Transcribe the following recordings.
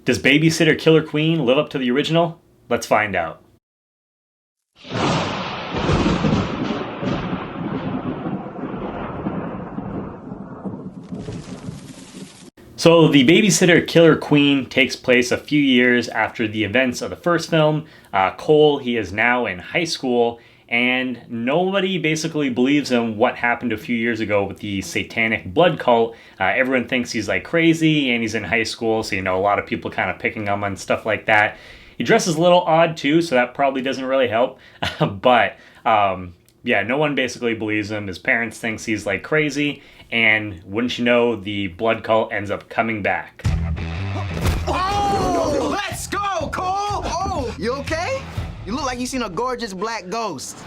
Does Babysitter Killer Queen live up to the original? Let's find out. So the Babysitter Killer Queen takes place a few years after the events of the first film. Cole, he is now in high school, and nobody basically believes him what happened a few years ago with the satanic blood cult. Everyone thinks he's like crazy, and he's in high school, so a lot of people kind of picking him on stuff like that. He dresses a little odd too, so that probably doesn't really help. But yeah, no one basically believes him. His parents thinks he's like crazy, and wouldn't you know, the blood cult ends up coming back. Oh, let's go, Cole! Oh, you okay? You look like you seen a gorgeous black ghost.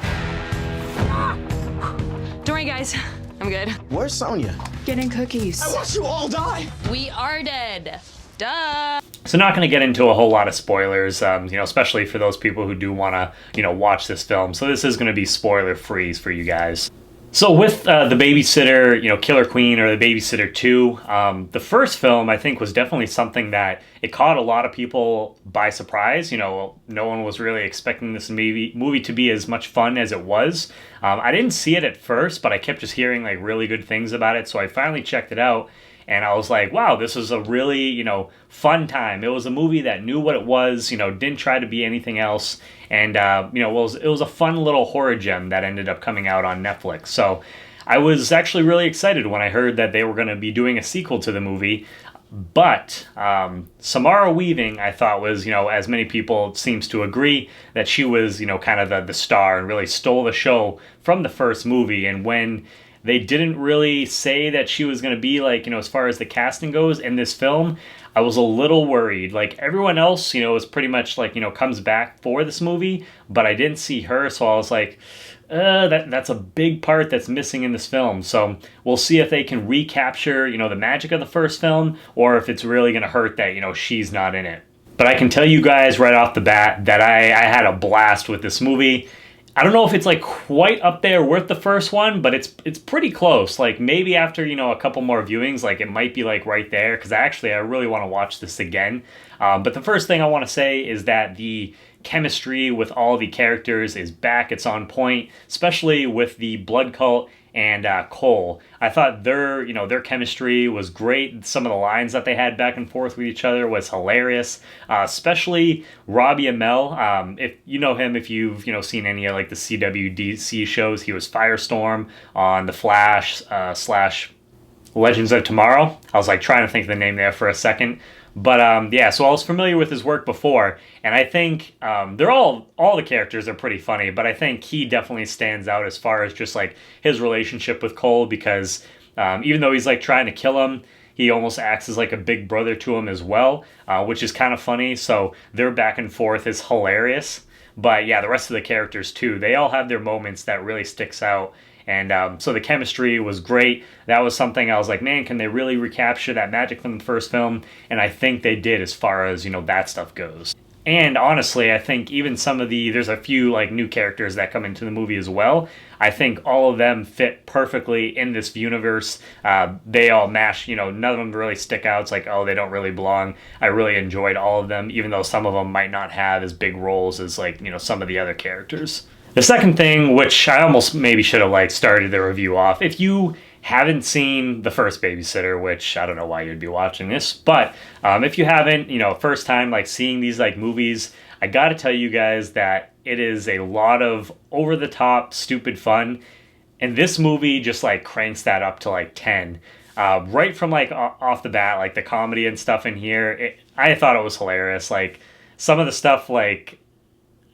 Don't worry, guys. I'm good. Where's Sonia? Getting cookies. I watched you all die! We are dead. Duh. So not going to get into a whole lot of spoilers, especially for those people who do want to, watch this film. So this is going to be spoiler free for you guys. So with the Babysitter, Killer Queen, or the Babysitter 2, the first film I think was definitely something that it caught a lot of people by surprise. No one was really expecting this movie to be as much fun as it was. I didn't see it at first, but I kept just hearing like really good things about it. So I finally checked it out. And I was like, wow, this was a really, fun time. It was a movie that knew what it was, didn't try to be anything else. And, it was a fun little horror gem that ended up coming out on Netflix. So I was actually really excited when I heard that they were going to be doing a sequel to the movie. But Samara Weaving, I thought was, as many people seems to agree, that she was, kind of the star and really stole the show from the first movie. And when they didn't really say that she was going to be like, as far as the casting goes in this film, I was a little worried. Like everyone else, is pretty much like, comes back for this movie, but I didn't see her. So I was like, that's a big part that's missing in this film. So we'll see if they can recapture, the magic of the first film, or if it's really going to hurt that, she's not in it. But I can tell you guys right off the bat that I had a blast with this movie. I don't know if it's like quite up there with the first one, but it's pretty close. Like maybe after, a couple more viewings, like it might be like right there, because I really want to watch this again. But the first thing I want to say is that the chemistry with all the characters is back. It's on point, especially with the blood cult and Cole. I thought their chemistry was great. Some of the lines that they had back and forth with each other was hilarious. Especially Robbie Amell. If you know him, if you've seen any of like the CWDC shows, he was Firestorm on The Flash / Legends of Tomorrow. I was like trying to think of the name there for a second. But yeah, so I was familiar with his work before, and I think they're all the characters are pretty funny, but I think he definitely stands out as far as just like his relationship with Cole, because even though he's like trying to kill him, he almost acts as like a big brother to him as well, which is kind of funny. So their back and forth is hilarious. But yeah, the rest of the characters too, they all have their moments that really sticks out. And so the chemistry was great. That was something I was like, man, can they really recapture that magic from the first film? And I think they did as far as, that stuff goes. And honestly, I think even there's a few like new characters that come into the movie as well. I think all of them fit perfectly in this universe. They all mash, none of them really stick out. It's like, oh, they don't really belong. I really enjoyed all of them, even though some of them might not have as big roles as like, some of the other characters. The second thing, which I almost maybe should have like started the review off, if you haven't seen the first Babysitter, which I don't know why you'd be watching this, but if you haven't, first time like seeing these like movies, I gotta tell you guys that it is a lot of over the top stupid fun, and this movie just like cranks that up to like 10. Right from like off the bat, like the comedy and stuff in here, I thought it was hilarious. Like some of the stuff like,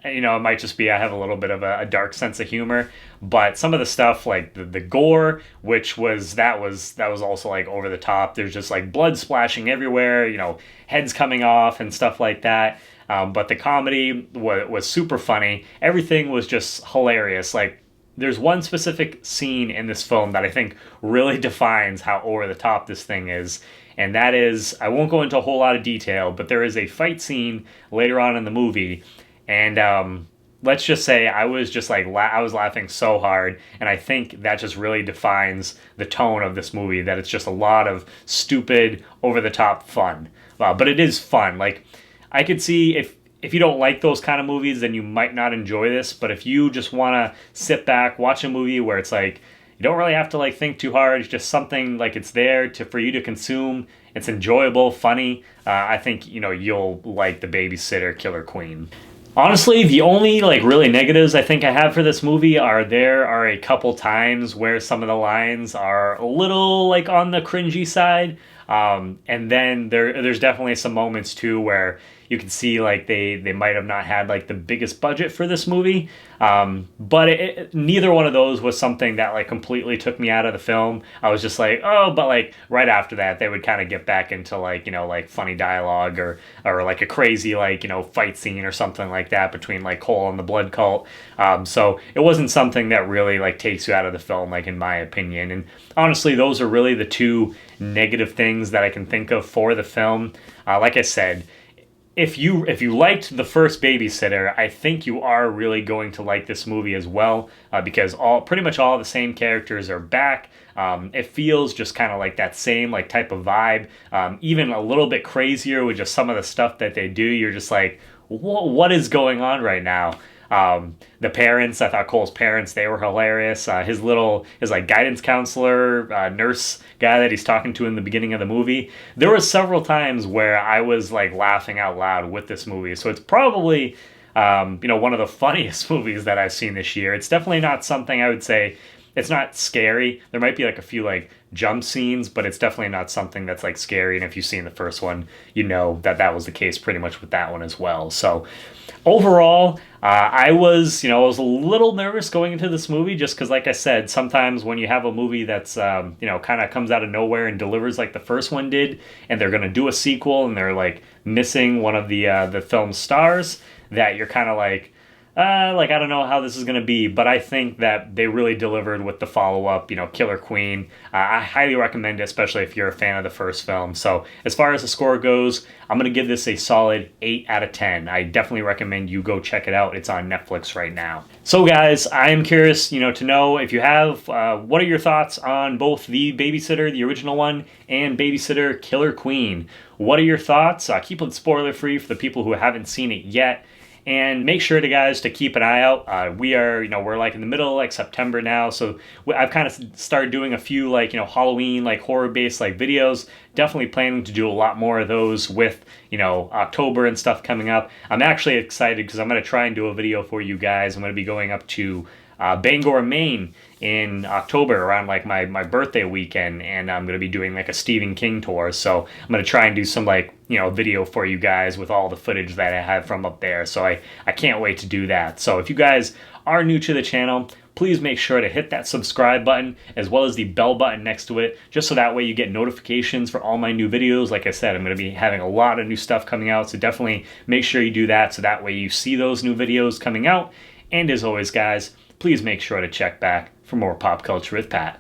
it might just be I have a little bit of a dark sense of humor, but some of the stuff like the gore, which was also like over the top. There's just like blood splashing everywhere, heads coming off and stuff like that. But the comedy was super funny. Everything was just hilarious. Like there's one specific scene in this film that I think really defines how over the top this thing is. And that is, I won't go into a whole lot of detail, but there is a fight scene later on in the movie. And let's just say I was just like I was laughing so hard, and I think that just really defines the tone of this movie, that it's just a lot of stupid, over the top fun. But it is fun. Like, I could see if you don't like those kind of movies, then you might not enjoy this. But if you just want to sit back, watch a movie where it's like you don't really have to like think too hard, it's just something like it's there for you to consume. It's enjoyable, funny. I think you'll like The Babysitter, Killer Queen. Honestly, the only like really negatives I think I have for this movie are there are a couple times where some of the lines are a little like on the cringy side. And then there's definitely some moments too where you can see like they might have not had like the biggest budget for this movie. But neither one of those was something that like completely took me out of the film. I was just like, oh, but like right after that, they would kind of get back into like, like funny dialogue or like a crazy like, fight scene or something like that between like Cole and the Blood Cult. So it wasn't something that really like takes you out of the film, like in my opinion. And honestly, those are really the two negative things that I can think of for the film. Like I said, if you liked the first Babysitter, I think you are really going to like this movie as well, because pretty much all the same characters are back. It feels just kind of like that same like type of vibe, even a little bit crazier with just some of the stuff that they do. You're just like, what is going on right now? The parents, I thought Cole's parents, they were hilarious. His like guidance counselor, nurse guy that he's talking to in the beginning of the movie. There were several times where I was like laughing out loud with this movie. So it's probably, one of the funniest movies that I've seen this year. It's definitely not something I would say, it's not scary. There might be like a few like jump scenes, but it's definitely not something that's like scary. And if you've seen the first one, you know that was the case pretty much with that one as well. So overall, I was a little nervous going into this movie just because, like I said, sometimes when you have a movie that's, kind of comes out of nowhere and delivers like the first one did, and they're going to do a sequel and they're like missing one of the film's stars, that you're kind of like, I don't know how this is going to be, but I think that they really delivered with the follow-up, Killer Queen. I highly recommend it, especially if you're a fan of the first film. So as far as the score goes, I'm going to give this a solid 8 out of 10. I definitely recommend you go check it out. It's on Netflix right now. So guys, I am curious, to know if you have, what are your thoughts on both The Babysitter, the original one, and Babysitter, Killer Queen? What are your thoughts? Keep it spoiler-free for the people who haven't seen it yet. And make sure to keep an eye out. We're like in the middle of like September now, so I've kind of started doing a few like Halloween like horror based like videos. Definitely planning to do a lot more of those with October and stuff coming up. I'm actually excited because I'm going to try and do a video for you guys. I'm going to be going up to Bangor, Maine in October around like my birthday weekend, and I'm going to be doing like a Stephen King tour. So I'm going to try and do some like video for you guys with all the footage that I have from up there. So I can't wait to do that. So if you guys are new to the channel, please make sure to hit that subscribe button as well as the bell button next to it, just so that way you get notifications for all my new videos. Like I said, I'm going to be having a lot of new stuff coming out, so definitely make sure you do that so that way you see those new videos coming out. And as always, guys, please make sure to check back for more Pop Culture with Pat.